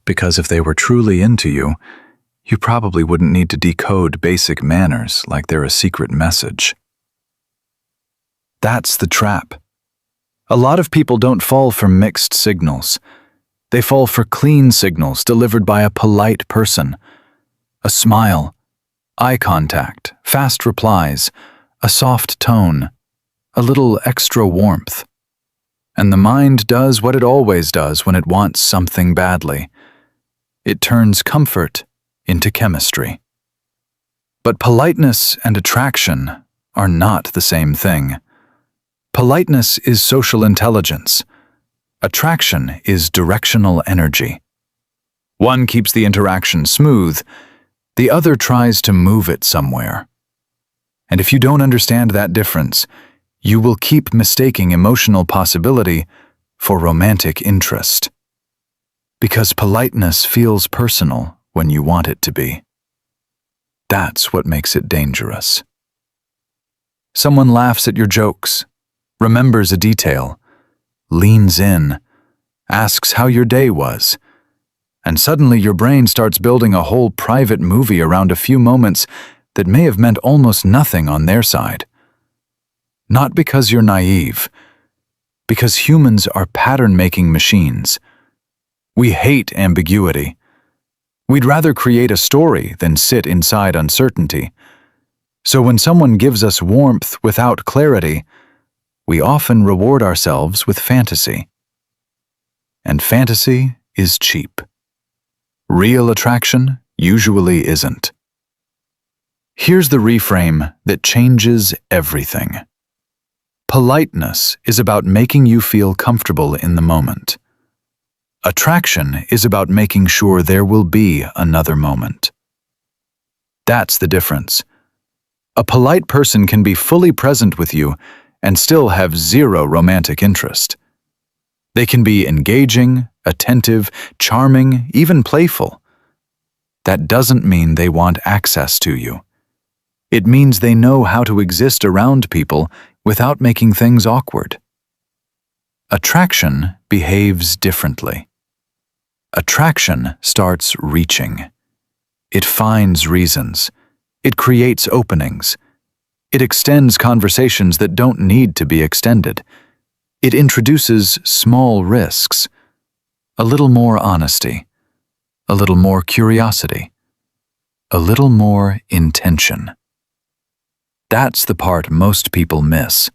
Because if they were truly into you, you probably wouldn't need to decode basic manners like they're a secret message. That's the trap. A lot of people don't fall for mixed signals. They fall for clean signals delivered by a polite person. A smile, eye contact, fast replies, a soft tone, a little extra warmth. And the mind does what it always does when it wants something badly. It turns comfort into chemistry. But politeness and attraction are not the same thing. Politeness is social intelligence. Attraction is directional energy. One keeps the interaction smooth, the other tries to move it somewhere. And if you don't understand that difference, you will keep mistaking emotional possibility for romantic interest. Because politeness feels personal when you want it to be. That's what makes it dangerous. Someone laughs at your jokes, remembers a detail, leans in, asks how your day was, and suddenly your brain starts building a whole private movie around a few moments that may have meant almost nothing on their side. Not because you're naive, because humans are pattern-making machines. We hate ambiguity. We'd rather create a story than sit inside uncertainty. So when someone gives us warmth without clarity, we often reward ourselves with fantasy. And fantasy is cheap. Real attraction usually isn't. Here's the reframe that changes everything. Politeness is about making you feel comfortable in the moment. Attraction is about making sure there will be another moment. That's the difference. A polite person can be fully present with you and still have zero romantic interest. They can be engaging, attentive, charming, even playful. That doesn't mean they want access to you. It means they know how to exist around people without making things awkward. Attraction behaves differently. Attraction starts reaching. It finds reasons. It creates openings. It extends conversations that don't need to be extended. It introduces small risks, a little more honesty, a little more curiosity, a little more intention. That's the part most people miss.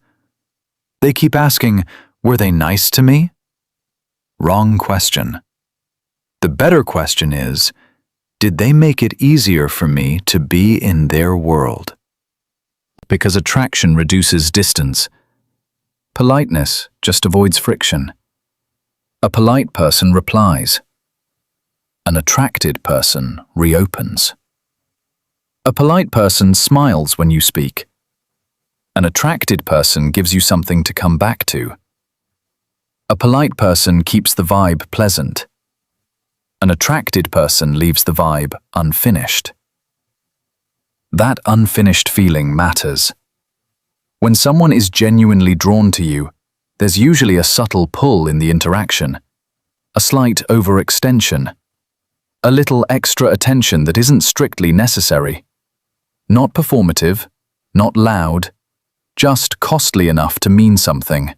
They keep asking, were they nice to me? Wrong question. The better question is, did they make it easier for me to be in their world? Because attraction reduces distance. Politeness just avoids friction. A polite person replies. An attracted person reopens. A polite person smiles when you speak. An attracted person gives you something to come back to. A polite person keeps the vibe pleasant. An attracted person leaves the vibe unfinished. That unfinished feeling matters. When someone is genuinely drawn to you, there's usually a subtle pull in the interaction, a slight overextension, a little extra attention that isn't strictly necessary. Not performative, not loud, just costly enough to mean something.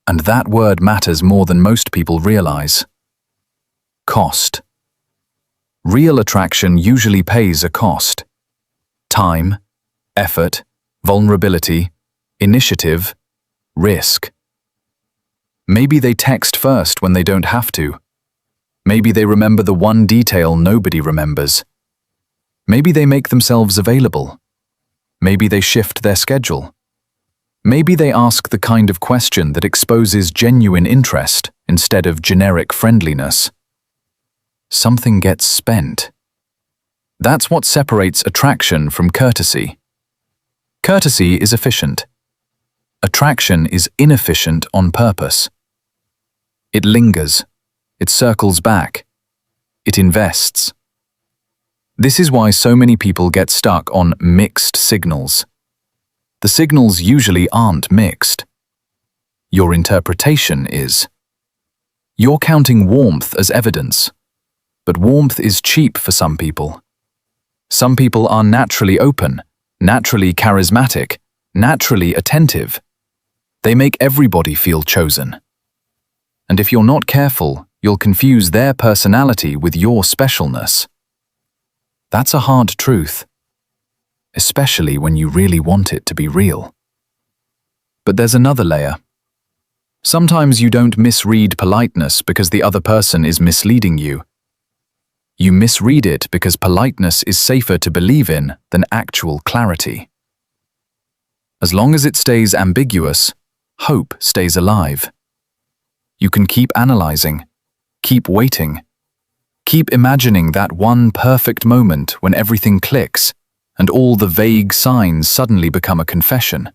And that word matters more than most people realize. Cost. Real attraction usually pays a cost. Time, effort, vulnerability, initiative, risk. Maybe they text first when they don't have to. Maybe they remember the one detail nobody remembers. Maybe they make themselves available. Maybe they shift their schedule. Maybe they ask the kind of question that exposes genuine interest instead of generic friendliness. Something gets spent. That's what separates attraction from courtesy. Courtesy is efficient. Attraction is inefficient on purpose. It lingers. It circles back. It invests. This is why so many people get stuck on mixed signals. The signals usually aren't mixed. Your interpretation is. You're counting warmth as evidence, but warmth is cheap for some people. Some people are naturally open, naturally charismatic, naturally attentive. They make everybody feel chosen. And if you're not careful, you'll confuse their personality with your specialness. That's a hard truth, especially when you really want it to be real. But there's another layer. Sometimes you don't misread politeness because the other person is misleading you. You misread it because politeness is safer to believe in than actual clarity. As long as it stays ambiguous, hope stays alive. You can keep analyzing, keep waiting, keep imagining that one perfect moment when everything clicks and all the vague signs suddenly become a confession.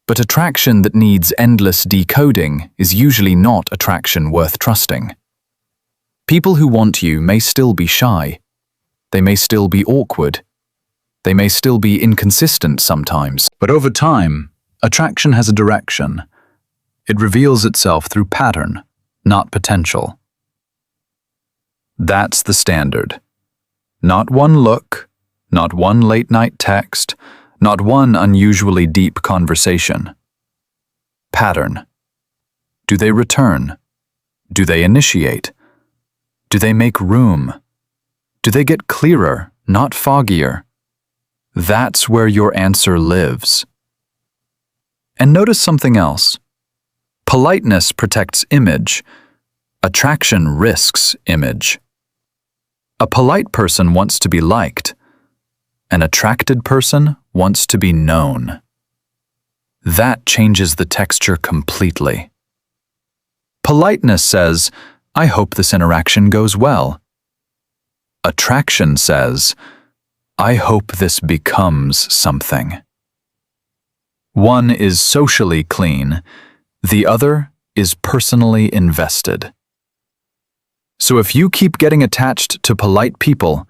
But attraction that needs endless decoding is usually not attraction worth trusting. People who want you may still be shy. They may still be awkward. They may still be inconsistent sometimes. But over time, attraction has a direction. It reveals itself through pattern, not potential. That's the standard. Not one look, not one late-night text, not one unusually deep conversation. Pattern. Do they return? Do they initiate? Do they make room? Do they get clearer, not foggier? That's where your answer lives. And notice something else. Politeness protects image. Attraction risks image. A polite person wants to be liked. An attracted person wants to be known. That changes the texture completely. Politeness says, I hope this interaction goes well. Attraction says, I hope this becomes something. One is socially clean, the other is personally invested. So if you keep getting attached to polite people,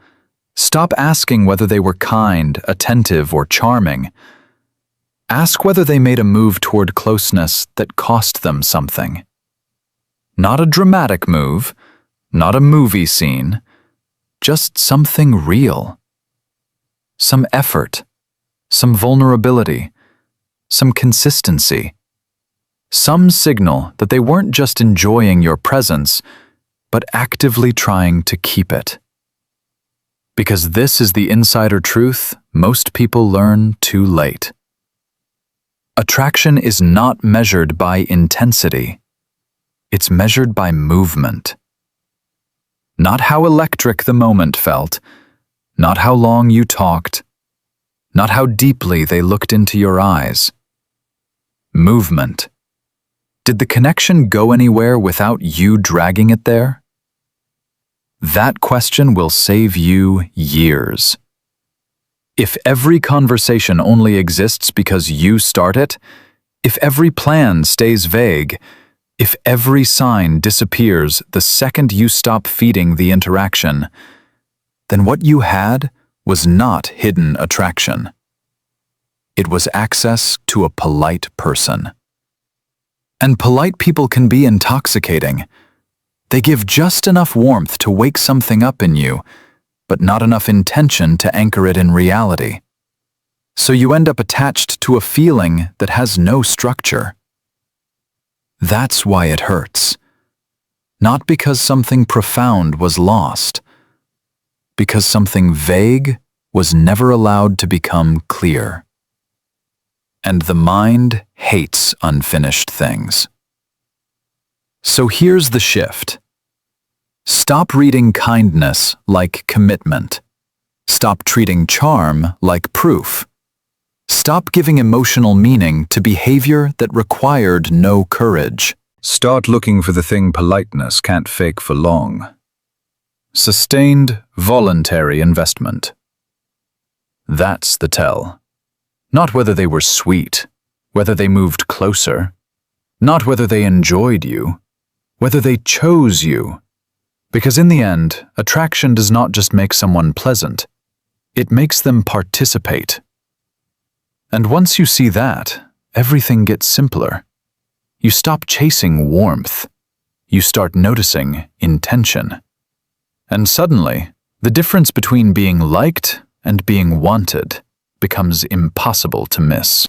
stop asking whether they were kind, attentive, or charming. Ask whether they made a move toward closeness that cost them something. Not a dramatic move, not a movie scene, just something real. Some effort, some vulnerability, some consistency, some signal that they weren't just enjoying your presence, but actively trying to keep it. Because this is the insider truth most people learn too late. Attraction is not measured by intensity. It's measured by movement. Not how electric the moment felt, not how long you talked, not how deeply they looked into your eyes. Movement. Did the connection go anywhere without you dragging it there? That question will save you years. If every conversation only exists because you start it, if every plan stays vague, if every sign disappears the second you stop feeding the interaction, then what you had was not hidden attraction. It was access to a polite person. And polite people can be intoxicating. They give just enough warmth to wake something up in you, but not enough intention to anchor it in reality. So you end up attached to a feeling that has no structure. That's why it hurts. Not because something profound was lost, because something vague was never allowed to become clear. And the mind hates unfinished things. So here's the shift. Stop reading kindness like commitment. Stop treating charm like proof. Stop giving emotional meaning to behavior that required no courage. Start looking for the thing politeness can't fake for long. Sustained, voluntary investment. That's the tell. Not whether they were sweet, whether they moved closer, not whether they enjoyed you, whether they chose you. Because in the end, attraction does not just make someone pleasant, it makes them participate. And once you see that, everything gets simpler. You stop chasing warmth. You start noticing intention. And suddenly, the difference between being liked and being wanted becomes impossible to miss.